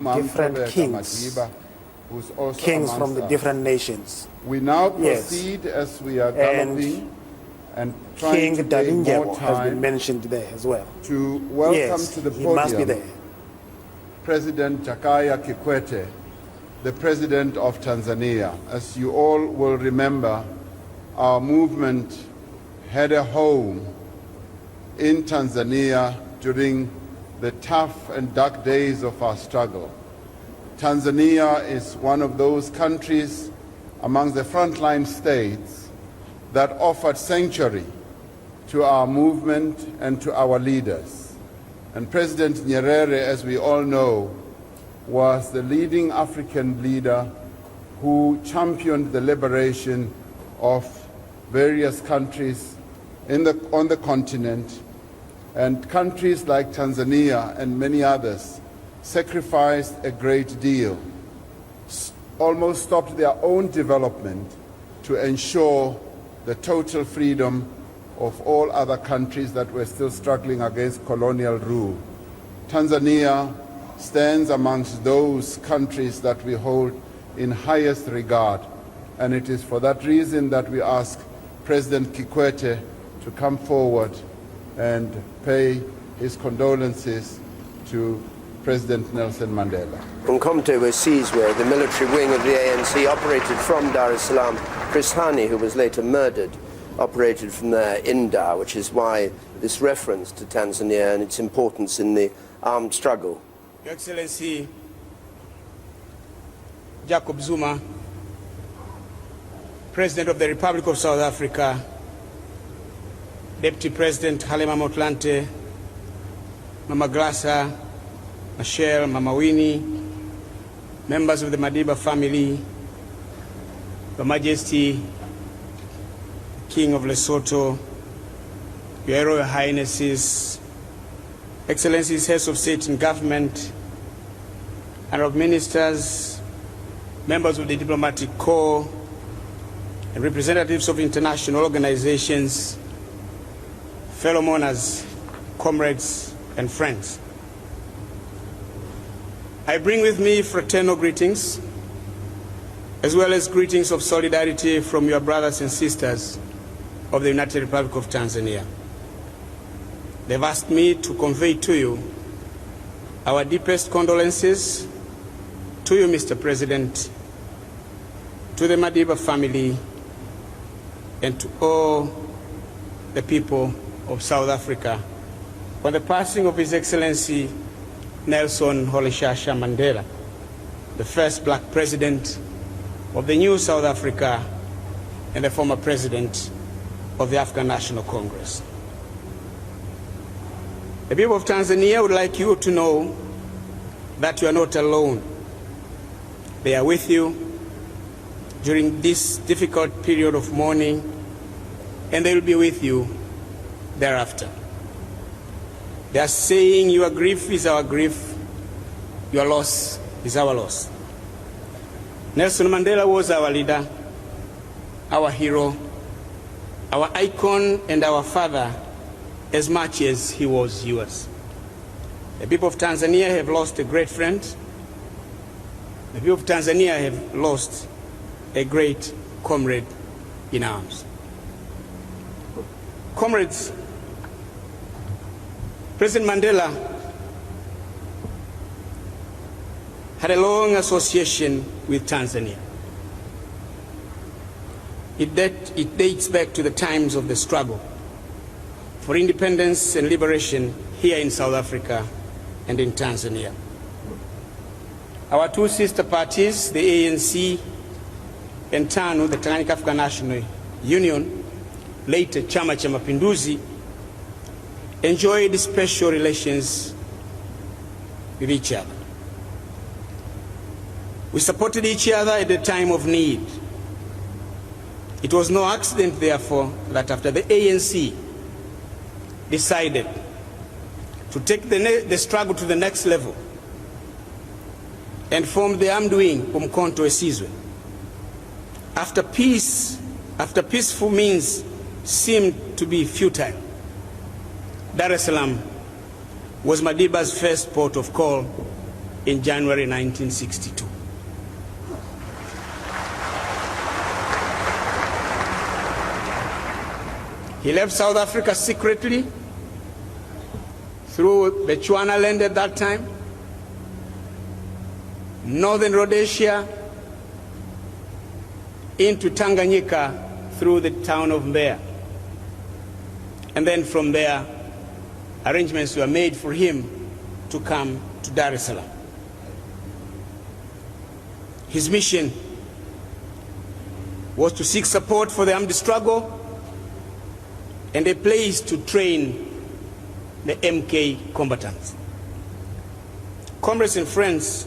different kings from the different nations. We now proceed as we are galloping and trying to take more time has been mentioned there as well. To welcome to the podium, he must be there. President Jakaya Kikwete, the President of Tanzania. As you all will remember, our movement had a home in Tanzania during the tough and dark days of our struggle. Tanzania is one of those countries among the frontline states that offered sanctuary to our movement and to our leaders. And President Nyerere, as we all know, was the leading African leader who championed the liberation of various countries on the continent. And countries like Tanzania and many others sacrificed a great deal, almost stopped their own development to ensure the total freedom of all other countries that were still struggling against colonial rule. Tanzania stands amongst those countries that we hold in highest regard, and it is for that reason that we ask President Kikwete to come forward and pay his condolences to President Nelson Mandela. Umkhonto was seized where the military wing of the ANC operated from Dar es Salaam. Chris Hani, who was later murdered, operated from there in Dar, which is why this reference to Tanzania and its importance in the armed struggle. Your Excellency Jacob Zuma, President of the Republic of South Africa, Deputy President Halima Motlanthe, Mama Grasa, Michelle, Mama Winnie, members of the Madiba family, Your Majesty, King of Lesotho, Your Royal Highnesses, Excellencies, Heads of State and Government, and of Ministers, members of the Diplomatic Corps, and representatives of international organizations, fellow mourners, comrades, and friends. I bring with me fraternal greetings, as well as greetings of solidarity from your brothers and sisters of the United Republic of Tanzania. They've asked me to convey to you our deepest condolences to you, Mr. President, to the Madiba family, and to all the people of South Africa on the passing of His Excellency Nelson Rolihlahla Mandela, the first black president of the new South Africa and the former president of the African National Congress. The people of Tanzania would like you to know that you are not alone. They are with you during this difficult period of mourning, and they will be with you thereafter. They are saying your grief is our grief, your loss is our loss. Nelson Mandela was our leader, our hero, our icon, and our father, as much as he was yours. The people of Tanzania have lost a great friend. The people of Tanzania have lost a great comrade in arms. Comrades, President Mandela had a long association with Tanzania. It dates back to the times of the struggle for independence and liberation here in South Africa and in Tanzania. Our two sister parties, the ANC and TANU, the Tanganyika African National Union, later Chama cha Mapinduzi, enjoyed special relations with each other. We supported each other at the time of need. It was no accident, therefore, that after the ANC decided to take the struggle to the next level and form the armed wing, Umkhonto Esizwe, after peaceful means seemed to be futile, Dar es Salaam was Madiba's first port of call in January 1962. He left South Africa secretly through Bechuanaland at that time, Northern Rhodesia, into Tanganyika through the town of Mbeya. And then from there, arrangements were made for him to come to Dar es Salaam. His mission was to seek support for the armed struggle and a place to train the MK combatants. Comrades and friends,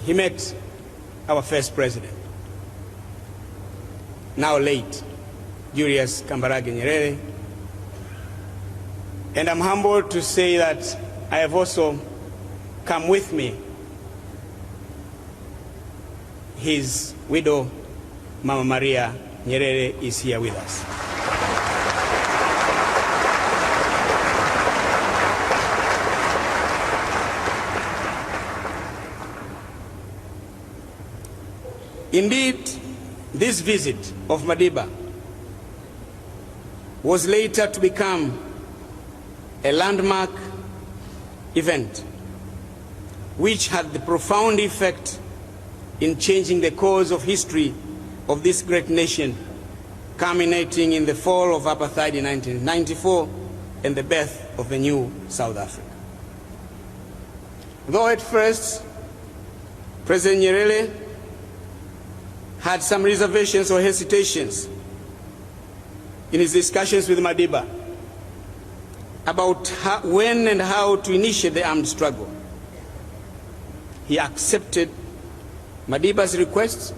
he met our first president, now late, Julius Kambarage Nyerere. And I'm humbled to say that I have also come with me his widow, Mama Maria Nyerere, is here with us. Indeed, this visit of Madiba was later to become a landmark event which had the profound effect in changing the course of history of this great nation, culminating in the fall of apartheid in 1994 and the birth of the new South Africa. Though at first President Nyerere had some reservations or hesitations in his discussions with Madiba about when and how to initiate the armed struggle, he accepted Madiba's requests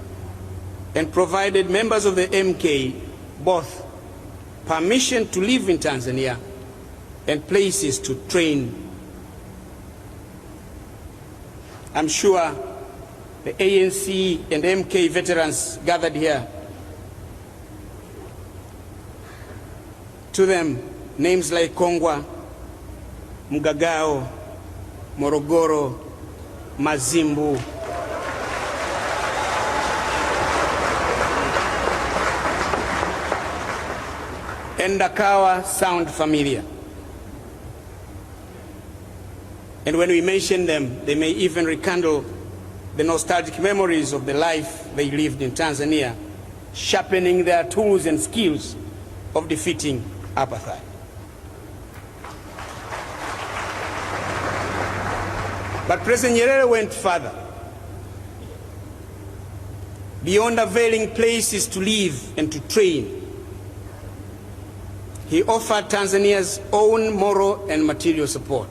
and provided members of the MK both permission to live in Tanzania and places to train. I'm sure the ANC and MK veterans gathered here, to them names like Kongwa, Mgagao, Morogoro, Mazimbu, and Ndakawa sound familiar. And when we mention them, they may even rekindle the nostalgic memories of the life they lived in Tanzania, sharpening their tools and skills of defeating apartheid. But President Nyerere went further. Beyond availing places to live and to train, he offered Tanzania's own moral and material support,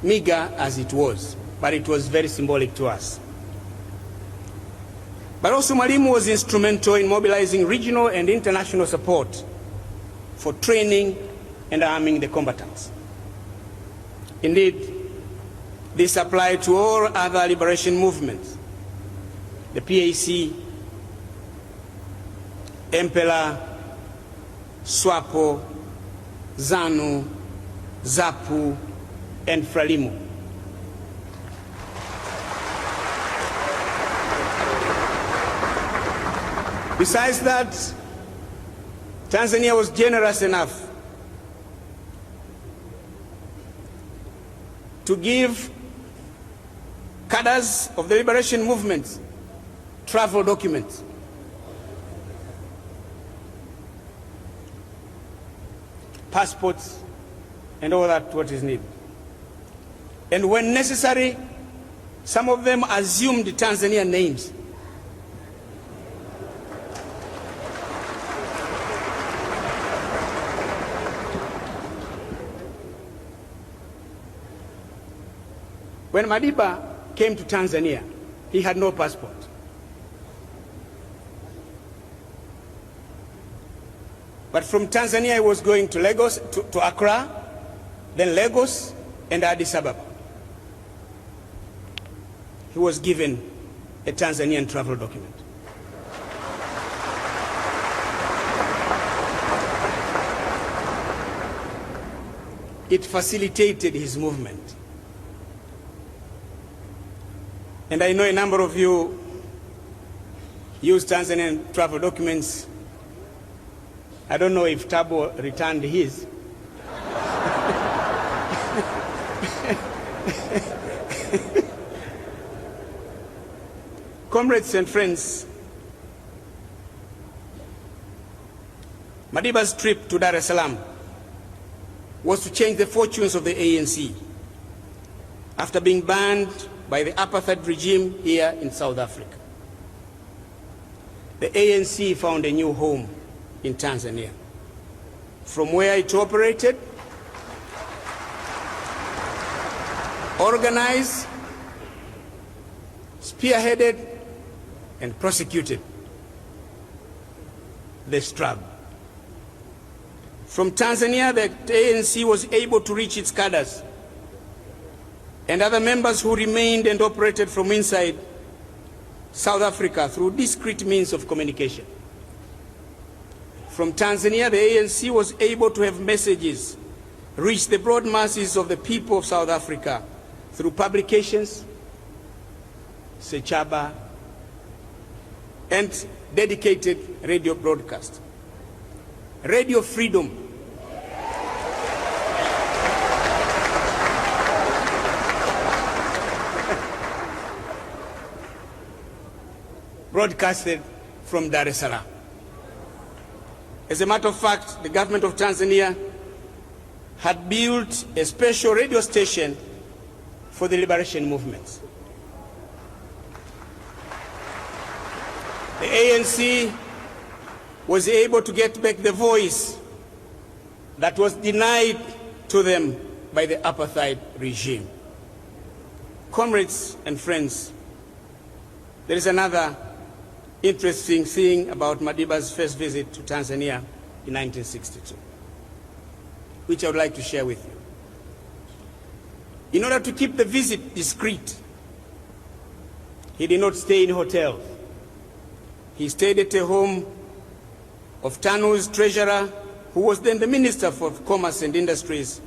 meager as it was, but it was very symbolic to us. But also Mwalimu was instrumental in mobilizing regional and international support for training and arming the combatants. Indeed, this applied to all other liberation movements, the PAC, MPLA, SWAPO, ZANU, ZAPU, and FRELIMO. Besides that, Tanzania was generous enough to give cadres of the liberation movement travel documents. Passports and all that what is needed. And when necessary, some of them assumed Tanzanian names. When Madiba came to Tanzania, he had no passport. But from Tanzania, he was going to Lagos, to Accra, then Lagos, and Addis Ababa. He was given a Tanzanian travel document. It facilitated his movement. And I know a number of you use Tanzanian travel documents. I don't know if Tabo returned his. Comrades and friends, Madiba's trip to Dar es Salaam was to change the fortunes of the ANC after being banned by the apartheid regime here in South Africa. The ANC found a new home in Tanzania, from where it operated, organized, spearheaded, and prosecuted the struggle. From Tanzania, the ANC was able to reach its cadres and other members who remained and operated from inside South Africa through discreet means of communication. From Tanzania, the ANC was able to have messages reach the broad masses of the people of South Africa through publications, Sechaba, and dedicated radio broadcast. Radio freedom broadcasted from Dar es Salaam. As a matter of fact, the government of Tanzania had built a special radio station for the liberation movements. The ANC was able to get back the voice that was denied to them by the apartheid regime. Comrades and friends, there is another interesting thing about Madiba's first visit to Tanzania in 1962, which I would like to share with you. In order to keep the visit discreet, he did not stay in hotels. He stayed at a home of TANU's treasurer, who was then the Minister for Commerce and Industries,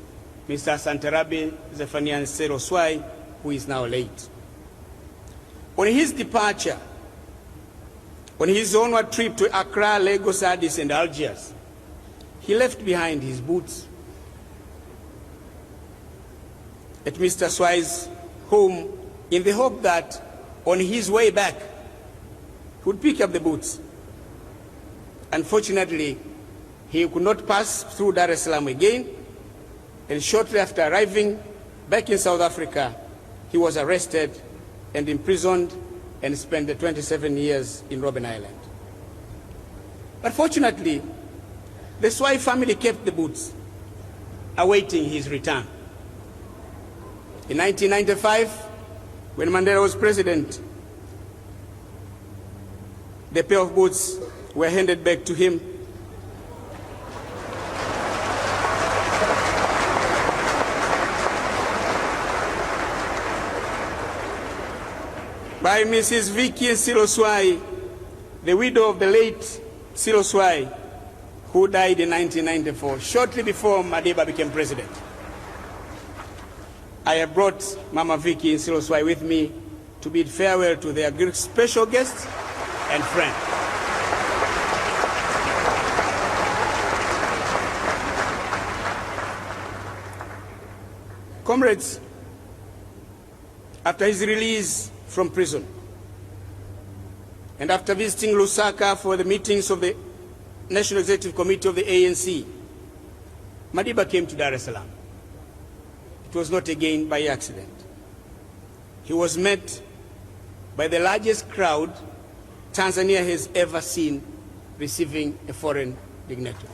Mr. Santarabi Zephanian Seroswai, who is now late. On his departure, on his onward trip to Accra, Lagos, Addis, and Algiers, he left behind his boots at Mr. Swai's home in the hope that on his way back, he would pick up the boots. Unfortunately, he could not pass through Dar es Salaam again, and shortly after arriving back in South Africa, he was arrested and imprisoned and spent the 27 years in Robben Island. But fortunately, the Swai family kept the boots, awaiting his return. In 1995, when Mandela was president, the pair of boots were handed back to him. By Mrs. Vicky Siloswai, the widow of the late Siloswai, who died in 1994, shortly before Madiba became president. I have brought Mama Vicky Siloswai with me to bid farewell to their special guests and friends. Comrades, after his release from prison, and after visiting Lusaka for the meetings of the National Executive Committee of the ANC, Madiba came to Dar es Salaam. It was not again by accident. He was met by the largest crowd Tanzania has ever seen receiving a foreign dignitary.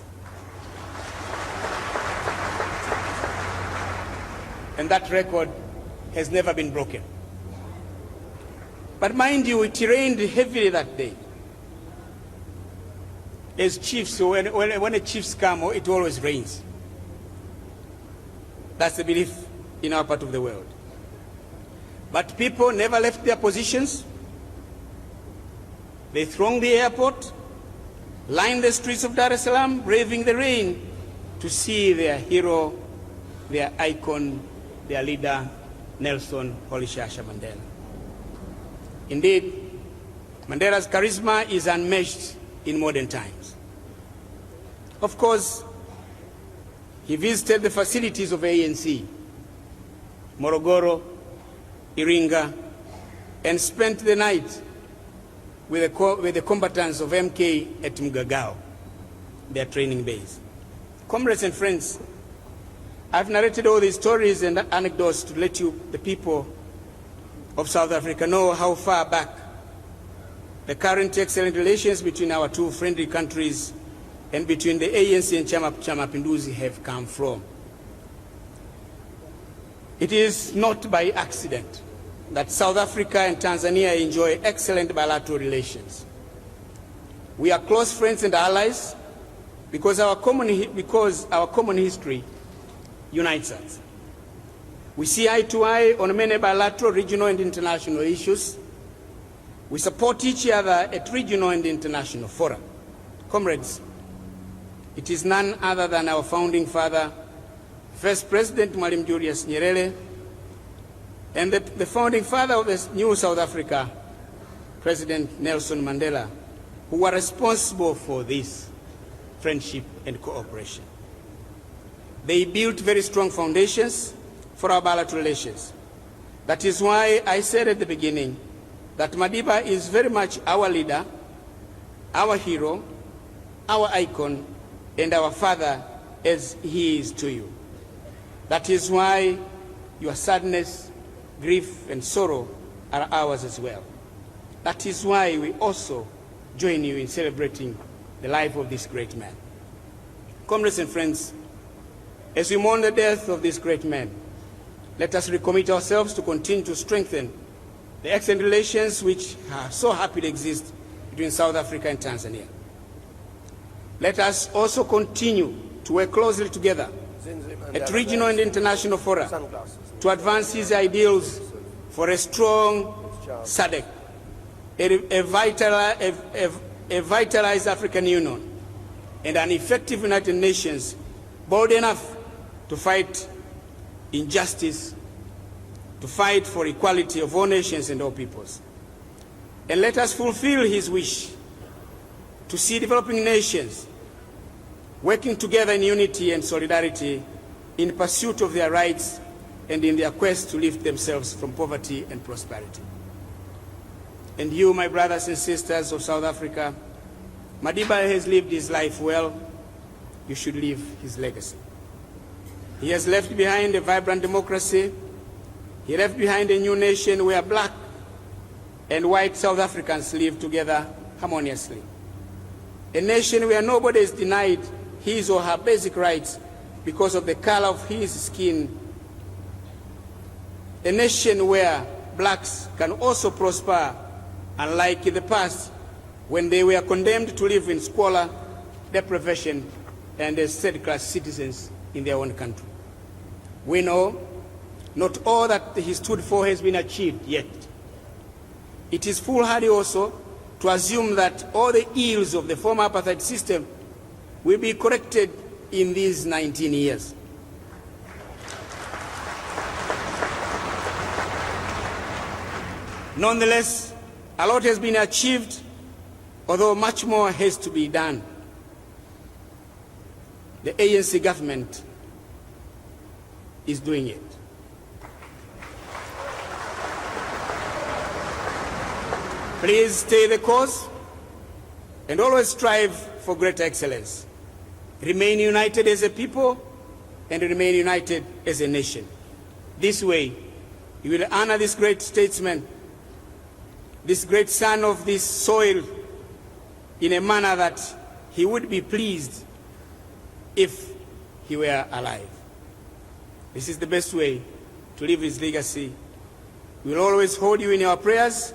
And that record has never been broken. But mind you, it rained heavily that day. As chiefs, when a chiefs come, it always rains. That's the belief in our part of the world. But people never left their positions. They thronged the airport, lined the streets of Dar es Salaam, braving the rain to see their hero, their icon, their leader, Nelson Rolihlahla Mandela. Indeed, Mandela's charisma is unmatched in modern times. Of course, he visited the facilities of ANC, Morogoro, Iringa, and spent the night with the combatants of MK at Mgagao, their training base. Comrades and friends, I've narrated all these stories and anecdotes to let you, the people of South Africa, know how far back the current excellent relations between our two friendly countries and between the ANC and Chama Mapinduzi have come from. It is not by accident that South Africa and Tanzania enjoy excellent bilateral relations. We are close friends and allies because our common history unites us. We see eye to eye on many bilateral, regional and international issues. We support each other at regional and international fora. Comrades, it is none other than our founding father, First President Mwalimu Julius Nyerere, and the founding father of this new South Africa, President Nelson Mandela, who were responsible for this friendship and cooperation. They built very strong foundations for our bilateral relations. That is why I said at the beginning that Madiba is very much our leader, our hero, our icon, and our father as he is to you. That is why your sadness, grief, and sorrow are ours as well. That is why we also join you in celebrating the life of this great man. Comrades and friends, as we mourn the death of this great man, let us recommit ourselves to continue to strengthen the excellent relations which are so happy to exist between South Africa and Tanzania. Let us also continue to work closely together at regional and international fora to advance his ideals for a strong SADC, a vitalized African Union, and an effective United Nations bold enough to fight injustice, to fight for equality of all nations and all peoples. And let us fulfill his wish to see developing nations working together in unity and solidarity in pursuit of their rights and in their quest to lift themselves from poverty and prosperity. And you, my brothers and sisters of South Africa, Madiba has lived his life well. You should live his legacy. He has left behind a vibrant democracy. He left behind a new nation where black and white South Africans live together harmoniously. A nation where nobody is denied his or her basic rights because of the color of his skin. A nation where blacks can also prosper, unlike in the past when they were condemned to live in squalor, deprivation, and as third-class citizens in their own country. We know not all that he stood for has been achieved yet. It is foolhardy also to assume that all the ills of the former apartheid system will be corrected in these 19 years. Nonetheless, a lot has been achieved, although much more has to be done. The ANC government is doing it. Please stay the course and always strive for greater excellence. Remain united as a people and remain united as a nation. This way, you will honor this great statesman, this great son of this soil, in a manner that he would be pleased if he were alive. This is the best way to live his legacy. We will always hold you in our prayers.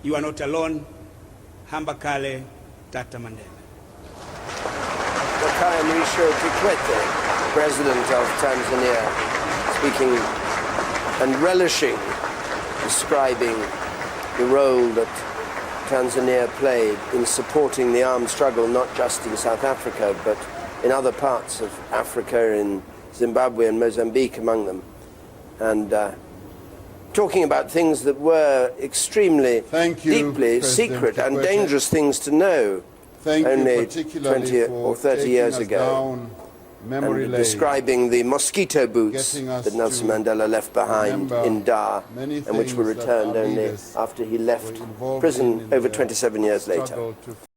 You are not alone. Hamba Kale, Tata Mandela. Kikwete, President of Tanzania, speaking and relishing, describing the role that Tanzania played in supporting the armed struggle, not just in South Africa, but in other parts of Africa, in Zimbabwe and Mozambique among them. And talking about things that were extremely Thank you, deeply President secret and Kikwete. dangerous things to know Thank you only particularly 20 for or 30 taking years us ago, down memory and lane, describing the mosquito boots getting us that Nelson to Mandela left behind remember in Dar, many and which were things that returned our only leaders after he were left involved prison in over the 27 years later. struggle to